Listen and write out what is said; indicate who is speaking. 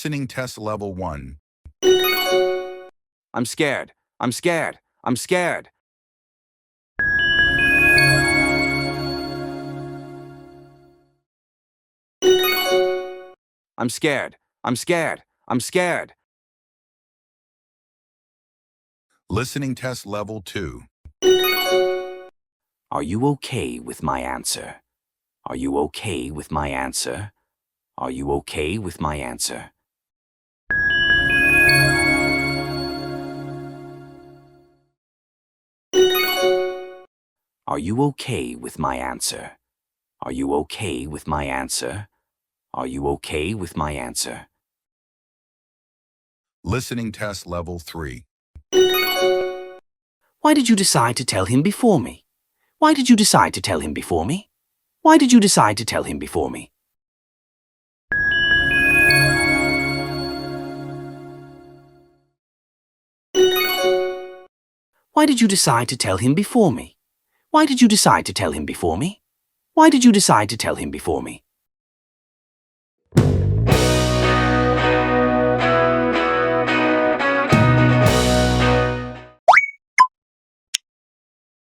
Speaker 1: Listening test level 1.
Speaker 2: I'm scared. I'm scared. I'm scared. I'm scared. I'm scared. I'm scared.
Speaker 1: Listening test level 2.
Speaker 2: Are you okay with my answer? Are you okay with my answer? Are you okay with my answer? Are you okay with my answer? Are you okay with my answer? Are you okay with my answer?
Speaker 1: Listening test level 3.
Speaker 2: Why did you decide to tell him before me? Why did you decide to tell him before me? Why did you decide to tell him before me? Why did you decide to tell him before me? Why did you decide to tell him before me? Why did you decide to tell him before me?